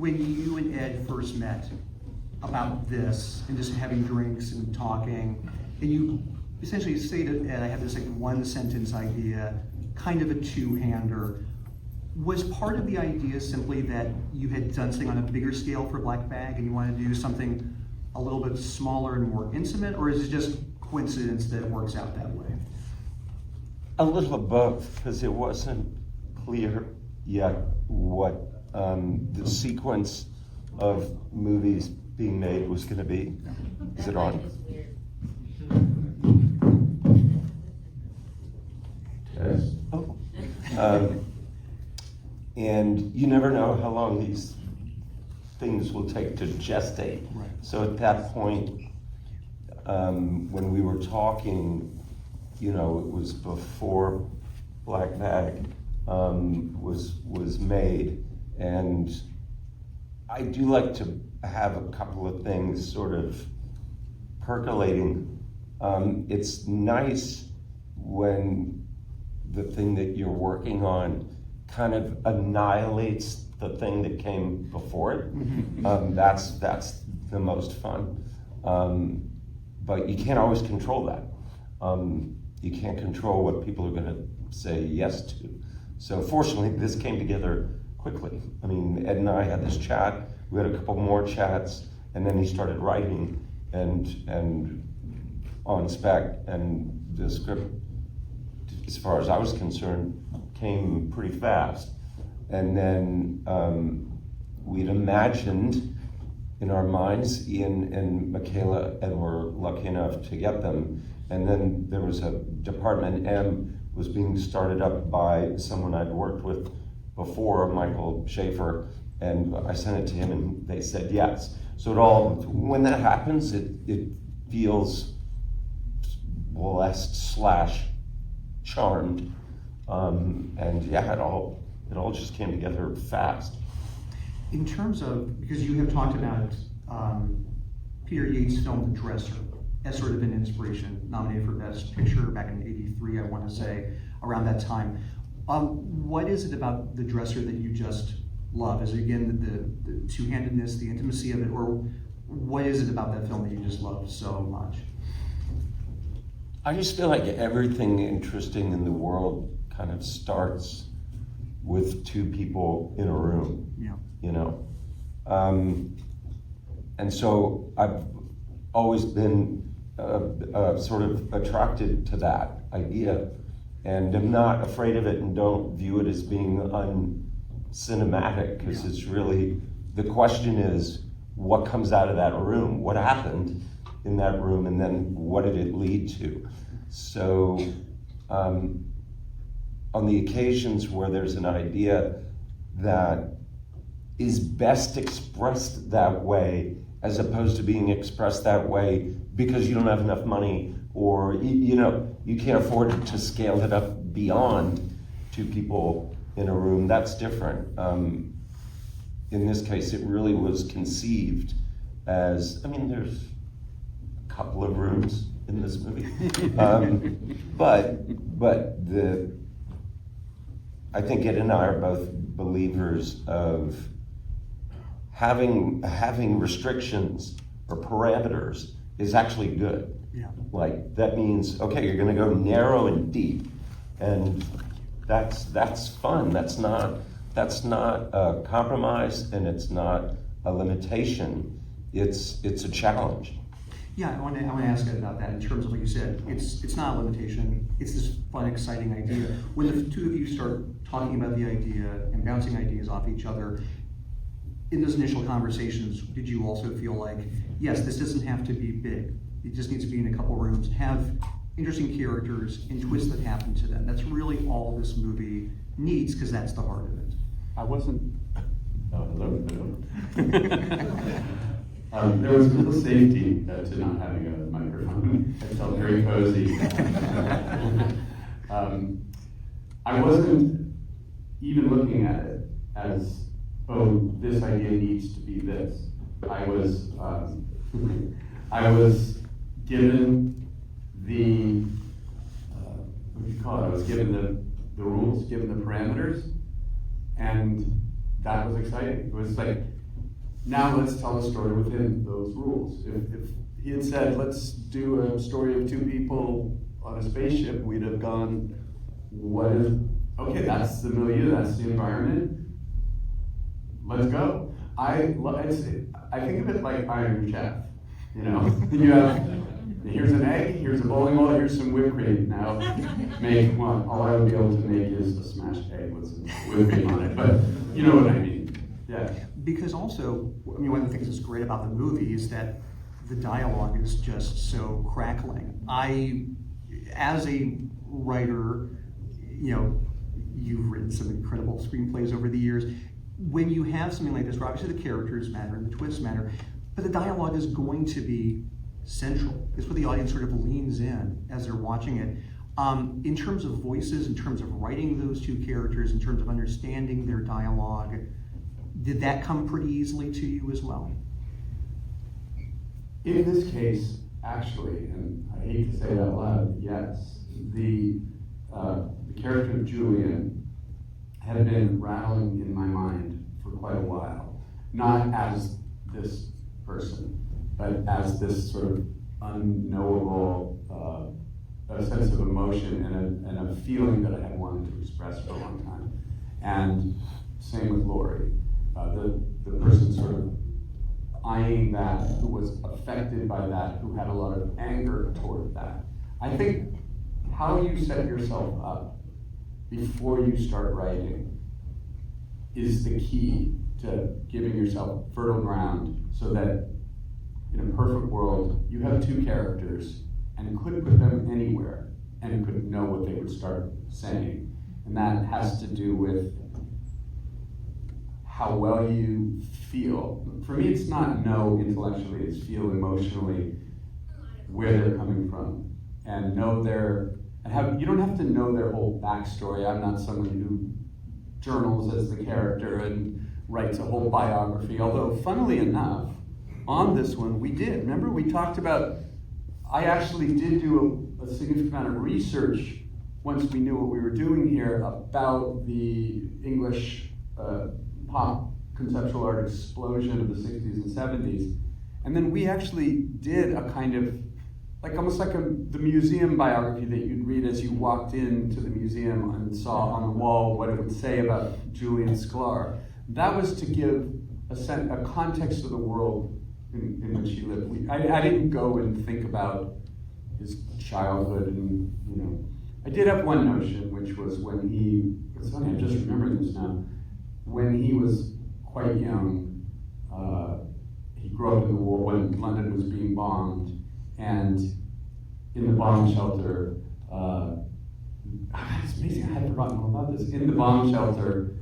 when you and Ed first met about this and just having drinks and talking, and you essentially stated, Ed, I have this like one sentence idea, kind of a two-hander. Was part of the idea simply that you had done something on a bigger scale for Black Bag and you wanted to do something a little bit smaller and more intimate, or is it just coincidence that it works out that way? A little of both, because it wasn't clear yet what the sequence of movies being made was going to be. Is it on? Oh. And you never know how long these things will take to gestate. Right. So at that point, when we were talking, you know, it was before Black Bag was made, and I do like to have a couple of things sort of percolating. It's nice when the thing that you're working on kind of annihilates the thing that came before it. That's the most fun. But you can't always control that. You can't control what people are going to say yes to. So fortunately, this came together quickly. I mean, Ed and I had this chat. We had a couple more chats, and then he started writing and on spec, and the script, as far as I was concerned, came pretty fast. And then we'd imagined in our minds Ian and Michaela, and were lucky enough to get them. And then there was a Department M was being started up by someone I'd worked with before, Michael Schaefer, and I sent it to him and they said yes. So it all, when that happens, it feels blessed / charmed. And yeah, it all just came together fast. In terms of, because you have talked about Peter Yates' film The Dresser as sort of an inspiration, nominated for Best Picture back in '83, I want to say, around that time. What is it about The Dresser that you just love? Is it again the two-handedness, the intimacy of it, or what is it about that film that you just love so much? I just feel like everything interesting in the world kind of starts with two people in a room. Yeah. You know, and so I've always been sort of attracted to that idea, and I'm not afraid of it, and don't view it as being uncinematic, because it's really, the question is, what comes out of that room? What happened in that room, and then what did it lead to? So on the occasions where there's an idea that is best expressed that way, as opposed to being expressed that way because you don't have enough money, or you know, you can't afford to scale it up beyond two people in a room, that's different. In this case, it really was conceived as, I mean, there's a couple of rooms in this movie, but I think Ed and I are both believers of having restrictions or parameters is actually good. Yeah. Like, that means, okay, you're gonna go narrow and deep, and that's fun. That's not a compromise, and it's not a limitation. It's a challenge. Yeah, I want to ask about that in terms of what you said. It's not a limitation. It's this fun, exciting idea. When the two of you start talking about the idea and bouncing ideas off each other, in those initial conversations, did you also feel like, yes, this doesn't have to be big. It just needs to be in a couple rooms, have interesting characters and twists that happen to them. That's really all this movie needs, because that's the heart of it. I wasn't. Oh, hello. There was a little safety to not having a microphone. It felt very cozy. I wasn't even looking at it as, oh, this idea needs to be this. I was given the, what do you call it? I was given the rules, given the parameters, and that was exciting. It was like, Now let's tell a story within those rules. If he had said, let's do a story of two people on a spaceship, we'd have gone, what if, okay, that's the milieu, that's the environment, let's go. I think of it like Iron Chef, you know? You have, here's an egg, here's a bowling ball, here's some whipped cream. Now, all I would be able to make is a smashed egg with some whipped cream on it, but you know what I mean, yeah. Because also, I mean, one of the things that's great about the movie is that the dialogue is just so crackling. As a writer, you know, you've written some incredible screenplays over the years. When you have something like this, where obviously the characters matter and the twists matter, but the dialogue is going to be central. It's where the audience sort of leans in as they're watching it. In terms of voices, in terms of writing those two characters, in terms of understanding their dialogue, did that come pretty easily to you as well? In this case, actually, and I hate to say it out loud, yes, the character of Julian had been rattling in my mind for quite a while. Not as this person, but as this sort of unknowable a sense of emotion and a feeling that I had wanted to express for a long time. And same with Lori. The person sort of eyeing that, who was affected by that, who had a lot of anger toward that. I think how you set yourself up before you start writing is the key to giving yourself fertile ground so that in a perfect world, you have two characters and could put them anywhere and could know what they would start saying. And that has to do with how well you feel. For me, it's not know intellectually, it's feel emotionally where they're coming from. And know you don't have to know their whole backstory. I'm not someone who journals as the character and writes a whole biography, although funnily enough, on this one we did. Remember we talked about, I actually did do a significant amount of research once we knew what we were doing here about the English pop conceptual art explosion of the 60s and 70s. And then we actually did a kind of, like almost like the museum biography that you'd read as you walked into the museum and saw on the wall what it would say about Julian Sklar. That was to give a context of the world in which he lived. I didn't go and think about his childhood and, you know. I did have one notion, which was when it's funny, I just remembered this now, when he was quite young, he grew up in the war when London was being bombed, and in the bomb shelter, it's amazing, I had forgotten all about this. In the bomb shelter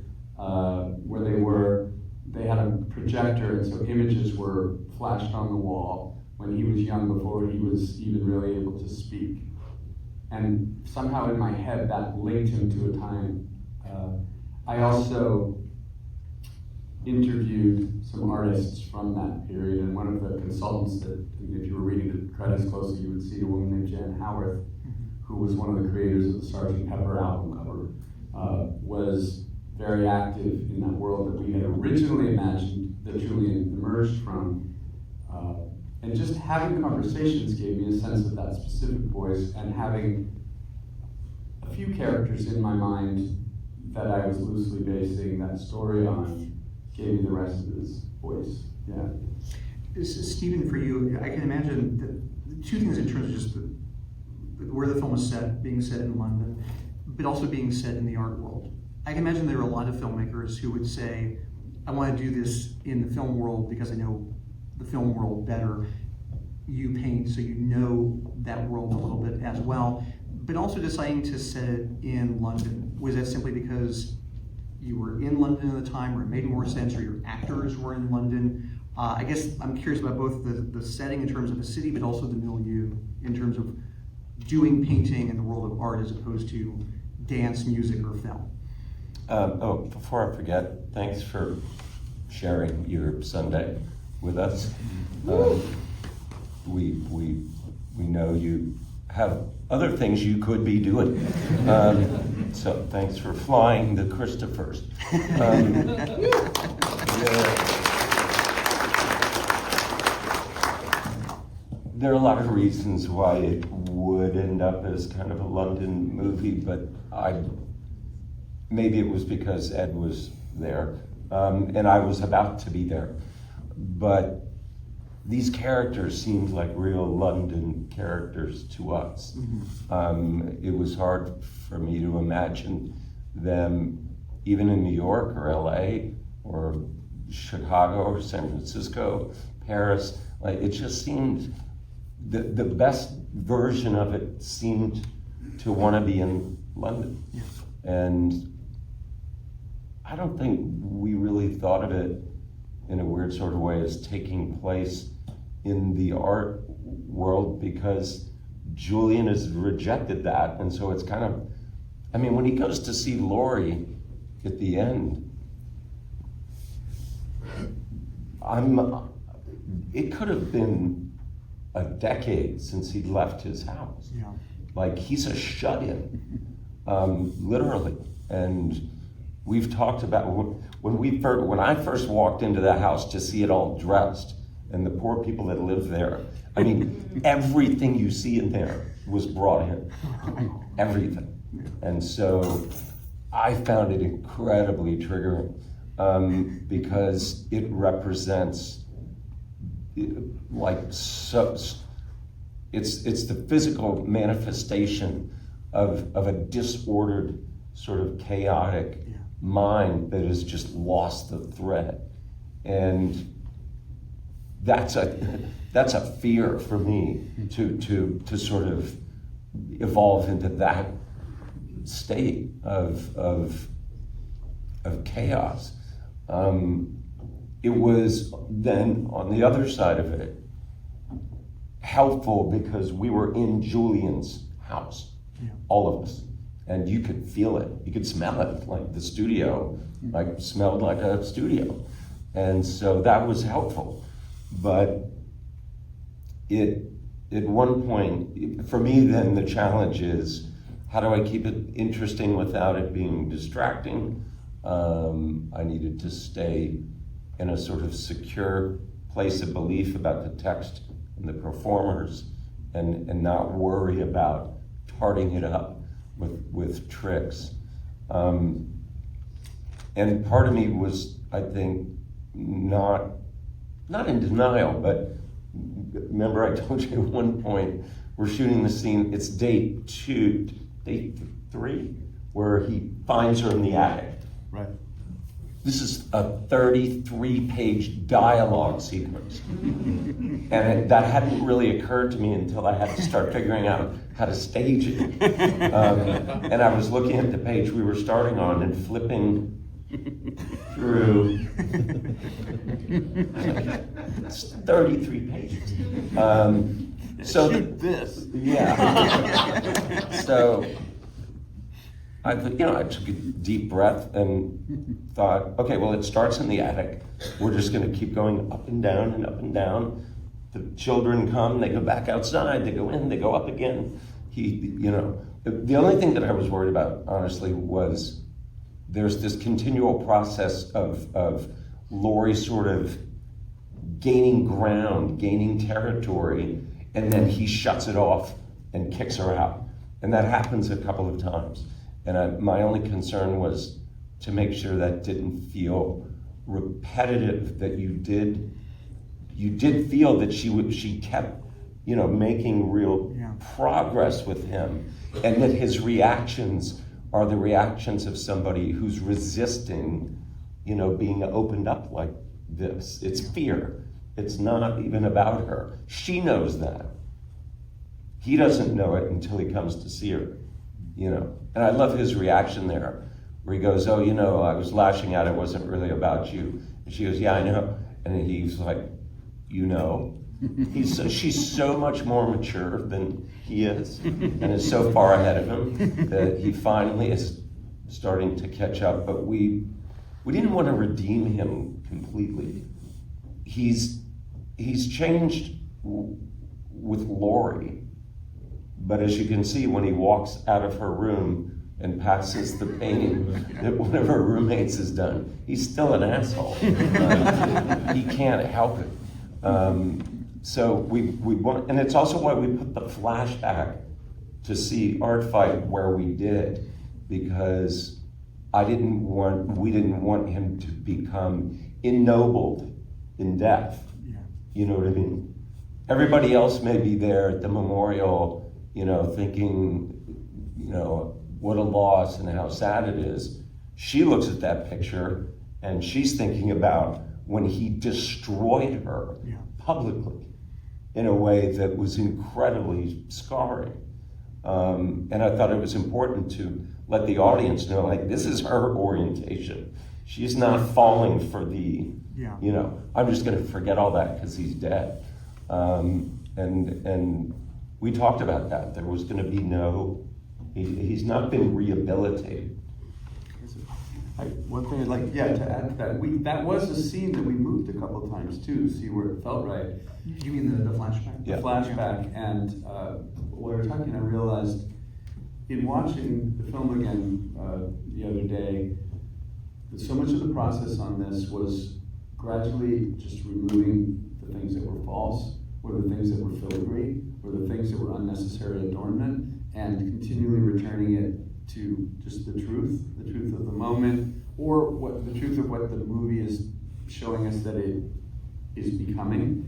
where they had a projector, and so images were flashed on the wall when he was young, before he was even really able to speak. And somehow in my head that linked him to a time. I also interviewed some artists from that period, and one of the consultants that, if you were reading the credits closely, you would see a woman named Jan Howarth, who was one of the creators of the Sgt. Pepper album cover, was very active in that world that we had originally imagined that Julian emerged from. And just having conversations gave me a sense of that specific voice, and having a few characters in my mind that I was loosely basing that story on gave me the rest of his voice. Yeah. Steven, for you, I can imagine that two things in terms of just where the film is set, being set in London, but also being set in the art world. I can imagine there are a lot of filmmakers who would say, I want to do this in the film world because I know the film world better. You paint, so you know that world a little bit as well. But also deciding to set it in London, was that simply because you were in London at the time, or it made more sense, or your actors were in London? I guess I'm curious about both the setting in terms of the city, but also the milieu in terms of doing painting in the world of art as opposed to dance, music, or film. Before I forget, thanks for sharing your Sunday with us. We know you have other things you could be doing. So thanks for flying the Christophers. there are a lot of reasons why it would end up as kind of a London movie, but maybe it was because Ed was there, and I was about to be there. But these characters seemed like real London characters to us. It was hard for me to imagine them even in New York or LA or Chicago or San Francisco, Paris. Like, it just seemed, the best version of it seemed to want to be in London. Yeah. And I don't think we really thought of it in a weird sort of way as taking place in the art world, because Julian has rejected that. And so it's kind of, I mean, when he goes to see Laurie at the end, it could have been a decade since he'd left his house. Yeah. Like, he's a shut-in, literally. And we've talked about when I first walked into the house to see it all dressed, and the poor people that live there. I mean, everything you see in there was brought in, everything. And so I found it incredibly triggering, because it represents, like, it's the physical manifestation of a disordered, sort of chaotic mind that has just lost the thread. And that's a fear for me, to sort of evolve into that state of chaos. It was then, on the other side of it, helpful because we were in Julian's house, all of us, and you could feel it, you could smell it, like the studio, like smelled like a studio, and so that was helpful. But at one point, for me then, the challenge is, how do I keep it interesting without it being distracting? I needed to stay in a sort of secure place of belief about the text and the performers, and not worry about tarting it up with tricks. And part of me was, I think, not in denial, but remember I told you at one point, we're shooting the scene, it's day 3, where he finds her in the attic. Right. This is a 33-page dialogue sequence. And that hadn't really occurred to me until I had to start figuring out how to stage it. And I was looking at the page we were starting on and flipping through. It's 33 pages. So this. Yeah. So I thought, I took a deep breath and thought, okay, well, it starts in the attic. We're just going to keep going up and down and up and down. The children come, they go back outside, they go in, they go up again. The only thing that I was worried about, honestly, was there's this continual process of Laurie sort of gaining ground, gaining territory, and then he shuts it off and kicks her out. And that happens a couple of times. And my only concern was to make sure that didn't feel repetitive, that you did feel that she kept, making real progress with him, and that his reactions are the reactions of somebody who's resisting, being opened up like this. It's fear. It's not even about her. She knows that. He doesn't know it until he comes to see her, And I love his reaction there, where he goes, oh, I was lashing out, it wasn't really about you. And she goes, yeah, I know. And he's like, she's so much more mature than he is, and is so far ahead of him that he finally is starting to catch up. But we didn't want to redeem him completely. He's changed with Laurie, but as you can see, when he walks out of her room and passes the painting that one of her roommates has done, he's still an asshole. He can't help it. So we want, and it's also why we put the flashback to see Art Fight where we did, because we didn't want him to become ennobled in death. Yeah. You know what I mean? Everybody else may be there at the memorial, thinking, what a loss and how sad it is. She looks at that picture and she's thinking about when he destroyed her publicly in a way that was incredibly scarring. And I thought it was important to let the audience know, like, this is her orientation. She's not falling for the, I'm just gonna forget all that because he's dead. And we talked about that. There was gonna be he's not been rehabilitated. One thing I'd like, to add to that, that was a scene that we moved a couple of times too, to see where it felt right. You mean the flashback? The flashback, and while we were talking, I realized in watching the film again the other day, that so much of the process on this was gradually just removing the things that were false, or the things that were filigree, or the things that were unnecessary adornment, and continually returning it to just the truth of the moment, or the truth of what the movie is showing us that it is becoming.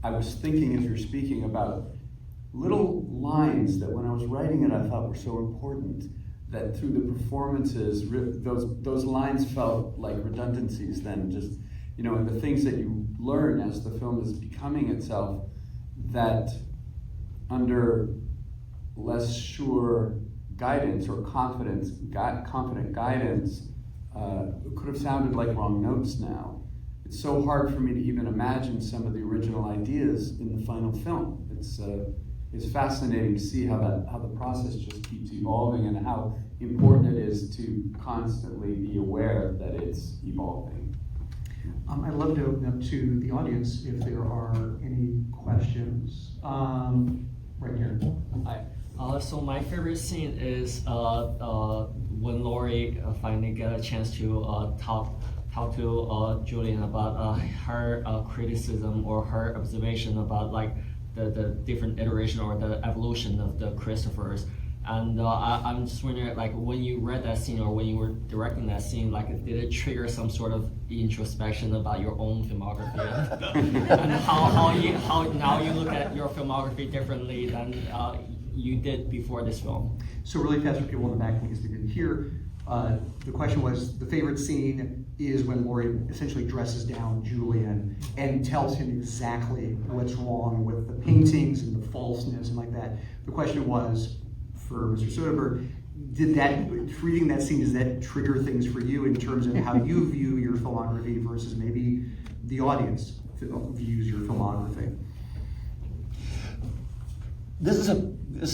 I was thinking as you're speaking about little lines that when I was writing it I thought were so important, that through the performances, those lines felt like redundancies then, just, and the things that you learn as the film is becoming itself, that under less sure guidance or confident guidance could have sounded like wrong notes now. It's so hard for me to even imagine some of the original ideas in the final film. It's fascinating to see how the process just keeps evolving, and how important it is to constantly be aware that it's evolving. I'd love to open up to the audience if there are any questions. Right here. Hi. So my favorite scene is when Laurie finally get a chance to talk to Julian about her criticism or her observation about like the different iteration or the evolution of the Christophers. And I'm just wondering, like, when you read that scene or when you were directing that scene, like, did it trigger some sort of introspection about your own filmography? And how now you look at your filmography differently than you did before this film? So really fast for people in the back because they didn't hear, the question was, the favorite scene is when Laurie essentially dresses down Julian and tells him exactly what's wrong with the paintings and the falseness and like that. The question was, for Mr. Soderbergh, reading that scene, does that trigger things for you in terms of how you view your filmography versus maybe the audience views your filmography? This is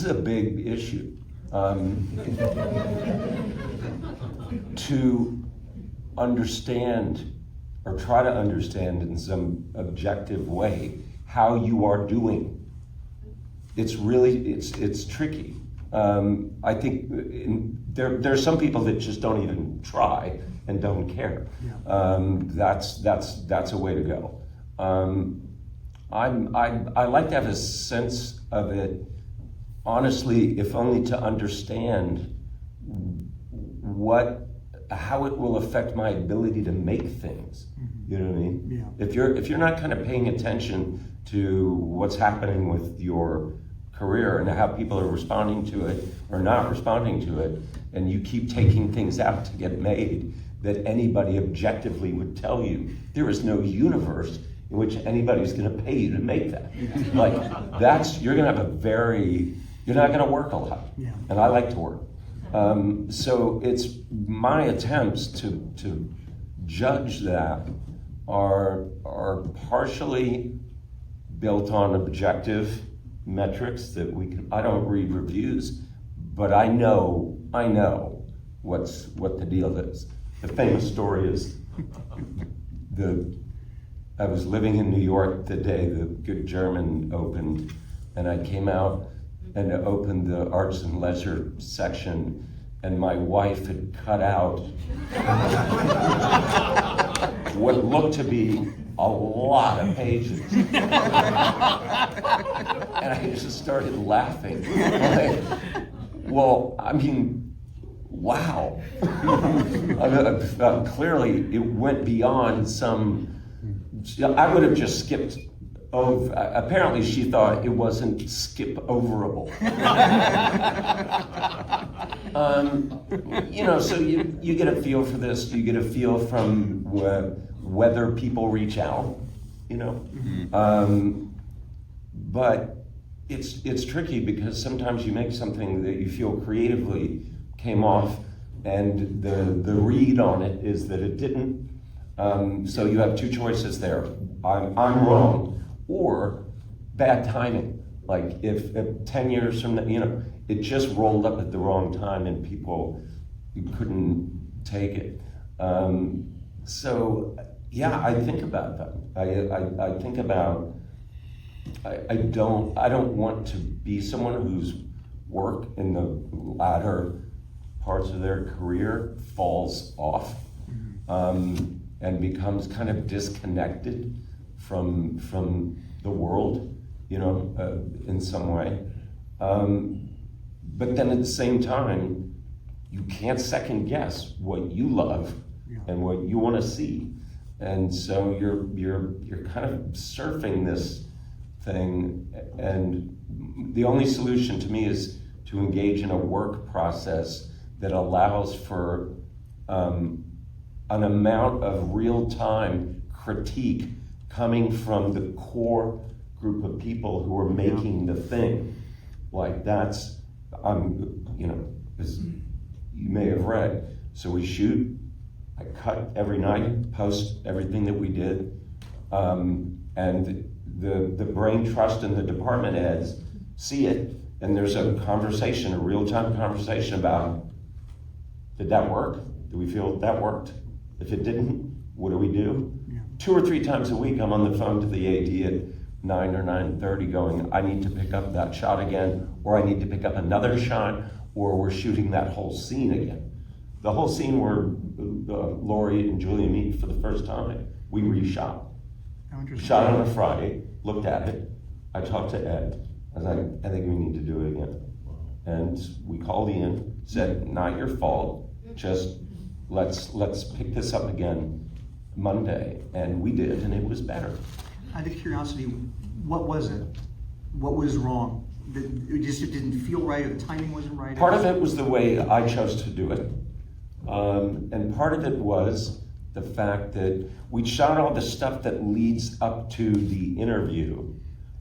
a big issue. To understand or try to understand in some objective way how you are doing. It's really, it's tricky. I think there are some people that just don't even try and don't care. That's a way to go. I like to have a sense of it, honestly, if only to understand how it will affect my ability to make things. You know what I mean? Yeah. If you're not kind of paying attention to what's happening with your career and how people are responding to it or not responding to it, and you keep taking things out to get made that anybody objectively would tell you, there is no universe in which anybody's going to pay you to make that. Like, you're going to have you're not going to work a lot. Yeah. And I like to work. So it's my attempts to judge that are partially built on objective metrics that I don't read reviews, but I know what the deal is. The famous story is I was living in New York the day the Good German opened, and I came out and opened the arts and leisure section, and my wife had cut out what looked to be a lot of pages. And I just started laughing. Like, well, I mean, wow. Clearly, it went beyond some. I would have just skipped over. Apparently, she thought it wasn't skip-overable. So you get a feel for this. You get a feel from whether people reach out. But it's tricky because sometimes you make something that you feel creatively came off, and the read on it is that it didn't. So you have two choices there. I'm wrong, or bad timing. Like if 10 years from now, it just rolled up at the wrong time and people couldn't take it. So yeah, I think about that. I think about. I don't want to be someone whose work in the latter parts of their career falls off and becomes kind of disconnected from the world, in some way. But then at the same time, you can't second guess what you love and what you want to see, and so you're kind of surfing this thing, and the only solution to me is to engage in a work process that allows for an amount of real-time critique coming from the core group of people who are making the thing. Like that's, as you may have read, so we shoot, I cut every night, post everything that we did, and the brain trust and the department heads see it, and there's a conversation, a real-time conversation about, did that work? Do we feel that worked? If it didn't, what do we do? Yeah. 2 or 3 times a week, I'm on the phone to the AD at 9 or 9:30 going, I need to pick up that shot again, or I need to pick up another shot, or we're shooting that whole scene again. The whole scene where Laurie and Julia meet for the first time, we reshot. Shot on a Friday, looked at it, I talked to Ed, I was like, I think we need to do it again. And we called Ian, said, not your fault, just let's pick this up again Monday. And we did, and it was better. Out of curiosity, what was it? What was wrong? It didn't feel right, or the timing wasn't right? Part of it was the way I chose to do it. And part of it was the fact that we shot all the stuff that leads up to the interview,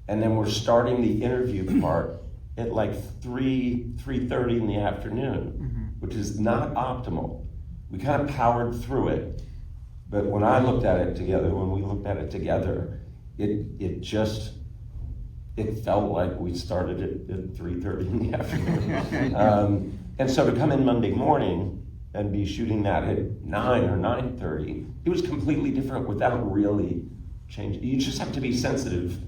and then we're starting the interview part at like 3:30 in the afternoon, which is not optimal. We kind of powered through it, but when we looked at it together, it felt like we started it at 3:30 in the afternoon. And so to come in Monday morning and be shooting that at 9 or 9:30, it was completely different without really changing. You just have to be sensitive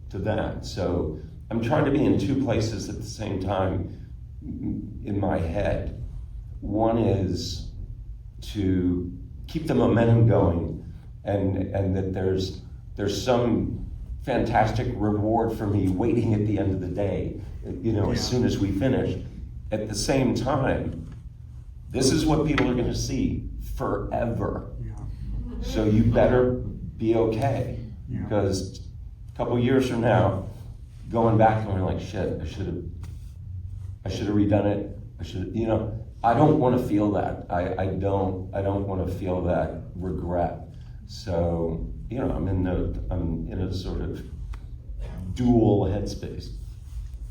to that. So I'm trying to be in 2 places at the same time in my head. One is to keep the momentum going, and that there's some fantastic reward for me waiting at the end of the day, as soon as we finish. At the same time, this is what people are going to see forever. Yeah. So you better be okay, because a couple years from now, going back and we're like, shit, I should have redone it. I don't want to feel that. I don't want to feel that regret. So, I'm in a sort of dual headspace.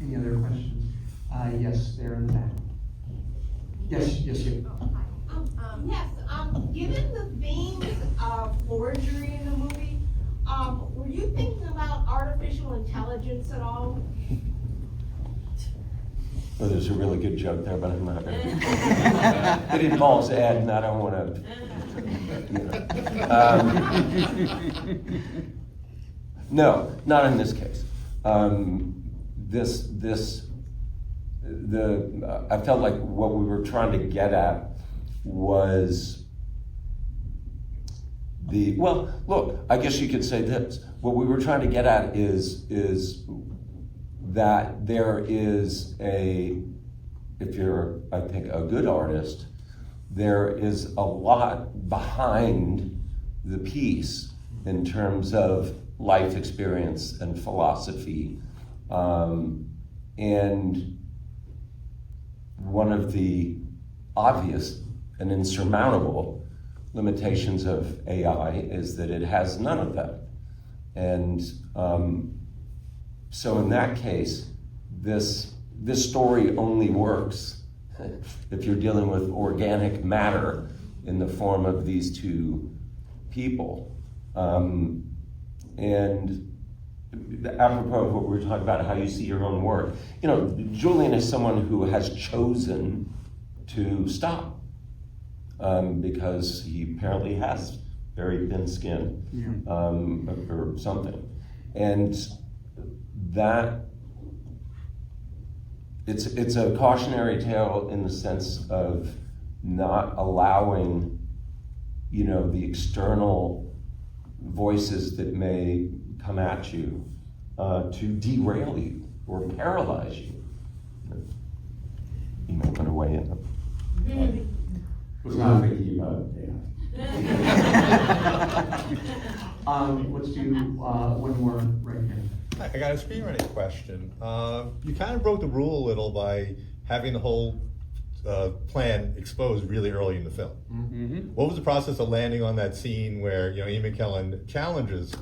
Any other questions? Yes, there in the back. Yes, you. Yes, given the themes of forgery in the movie, were you thinking about artificial intelligence at all? Well, there's a really good joke there, but I'm not going to. It involves Ed, and I don't want to. No, not in this case. I felt like what we were trying to get at was well, look, I guess you could say this. What we were trying to get at is that there is if you're, I think, a good artist, there is a lot behind the piece in terms of life experience and philosophy. And one of the obvious and insurmountable limitations of AI is that it has none of that. And so in that case, this story only works if you're dealing with organic matter in the form of these two people. And apropos of what we were talking about, how you see your own work, Julian is someone who has chosen to stop because he apparently has very thin skin, or something. And that it's a cautionary tale in the sense of not allowing, the external voices that may come at you to derail you or paralyze you. You might want to weigh in. Was not thinking about it. Let's do one more right here. Hi, I got a screenwriting question. You kind of broke the rule a little by having the whole plan exposed really early in the film. Mm-hmm. What was the process of landing on that scene where Ian McKellen challenges,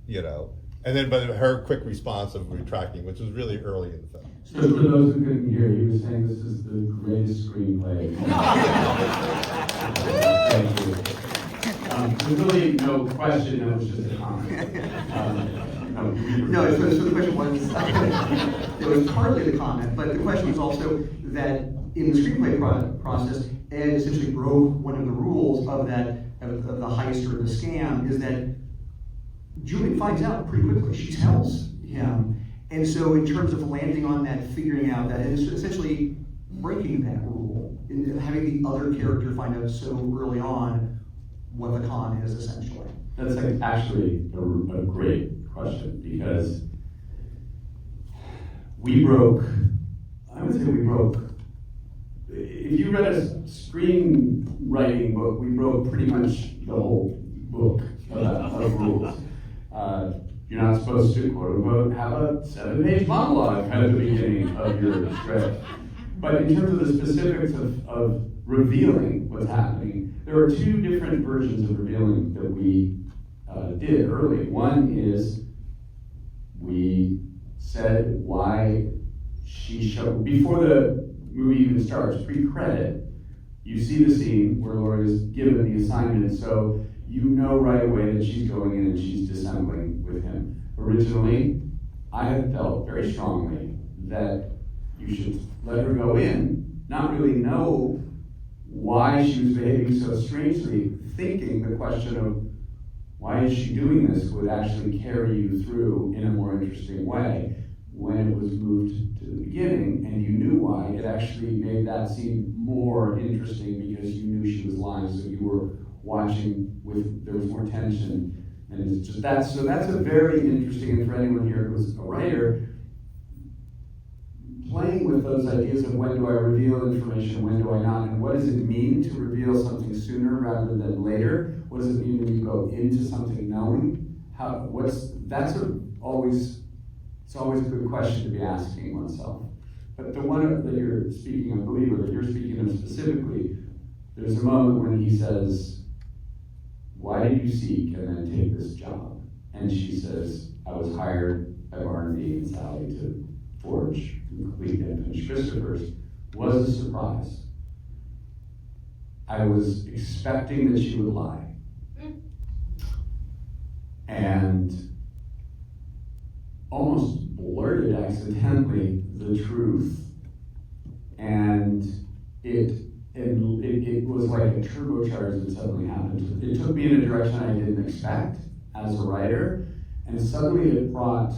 and then but her quick response of retracting, which was really early in the film? So for those who couldn't hear, he was saying this is the greatest screenplay. Thank you. There's really no question, it was just a comment. No, so the question was, it was partly the comment, but the question was also that in the screenplay process, Ed essentially broke one of the rules of the heist or the scam, is that Julian finds out pretty quickly. She tells him. And so in terms of landing on that, figuring out that, and it's essentially breaking that rule, and having the other character find out so early on what the con is, essentially. That's actually a great question, because we broke, if you read a screenwriting book, we broke pretty much the whole book of rules. You're not supposed to, quote unquote, have a 7-page monologue at the beginning of your script. But in terms of the specifics of revealing what's happening, there are two different versions of revealing that we did early. One is we said why she showed, before the movie even starts, pre-credit, you see the scene where Laura is given the assignment, so you know right away that she's going in and she's dissembling with him. Originally, I had felt very strongly that you should let her go in, not really know why she was behaving so strangely, thinking the question of why is she doing this would actually carry you through in a more interesting way. When it was moved to the beginning and you knew why, it actually made that scene more interesting because you knew she was lying, so you were watching there was more tension. And it's just that's a very interesting, and for anyone here who's a writer, playing with those ideas of when do I reveal information, when do I not, and what does it mean to reveal something sooner rather than later? What does it mean when you go into something knowing? It's always a good question to be asking oneself. But the one that you're speaking of, believer, that you're speaking of specifically, there's a moment when he says, why did you seek and then take this job? And she says, I was hired by Barnaby and Sally to forge and complete and finish Christopher's. Was a surprise. I was expecting that she would lie. And almost blurted accidentally the truth. And it was like a turbocharge that suddenly happened. It took me in a direction I didn't expect as a writer, and suddenly it brought,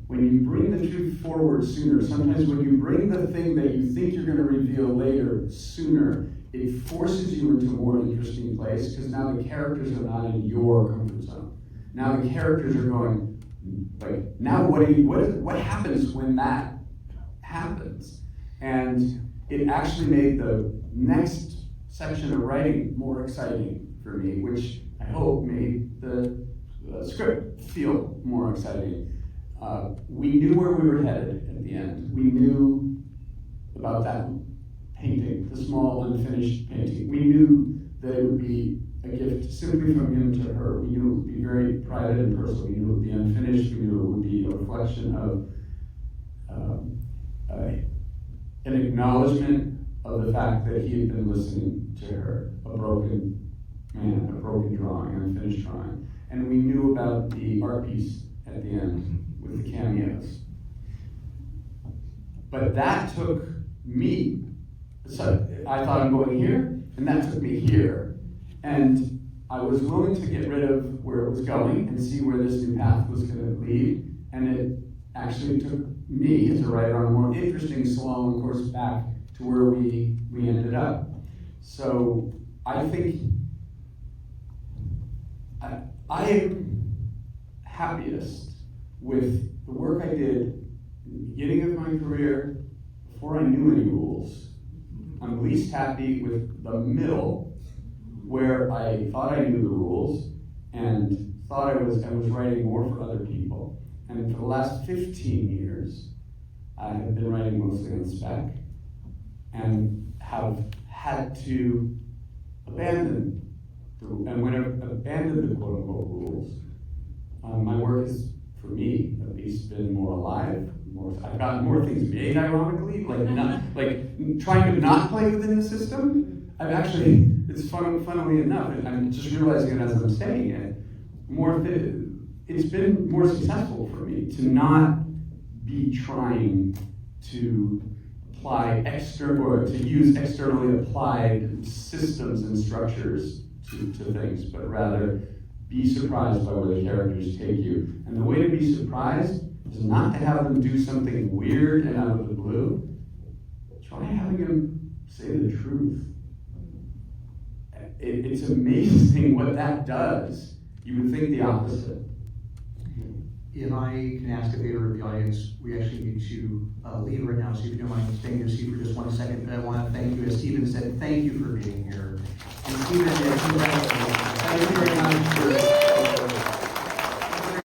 when you bring the truth forward sooner, sometimes when you bring the thing that you think you're going to reveal later sooner, it forces you into a more interesting place, because now the characters are not in your comfort zone. Now the characters are going, like, now what happens when that happens? And it actually made the next section of writing more exciting for me, which I hope made the script feel more exciting. We knew where we were headed at the end. We knew about that painting, the small unfinished painting. We knew that it would be a gift simply from him to her. We knew it would be very private and personal. We knew it would be unfinished. We knew it would be a reflection of an acknowledgement of the fact that he had been listening to her, a broken man, a broken drawing, an unfinished drawing. And we knew about the art piece at the end with the cameos. But that took me, so I thought I'm going here, and that took me here. And I was willing to get rid of where it was going and see where this new path was going to lead. And it actually took me as a writer on a more interesting, slow course back to where we ended up. So I think I am happiest with the work I did in the beginning of my career before I knew any rules. I'm least happy with the middle, where I thought I knew the rules and thought I was writing more for other people. And for the last 15 years, I have been writing mostly on spec and have had to abandon and when I abandoned the quote-unquote rules, my work has, for me at least, been more alive. I've gotten more things made, ironically, trying to not play within the system. I've actually, it's funnily enough, I'm just realizing it as I'm saying it, it's been more successful for me to not be trying to apply or to use externally applied systems and structures to things, but rather be surprised by where the characters take you. And the way to be surprised is not to have them do something weird and out of the blue. Try having them say the truth. It's amazing what that does. You would think the opposite. If I can ask a favor of the audience, we actually need to leave right now, so if you don't mind staying in your seat for just 1 second. And I want to thank you, as Steven said, thank you for being here. And Steven, thank you very much for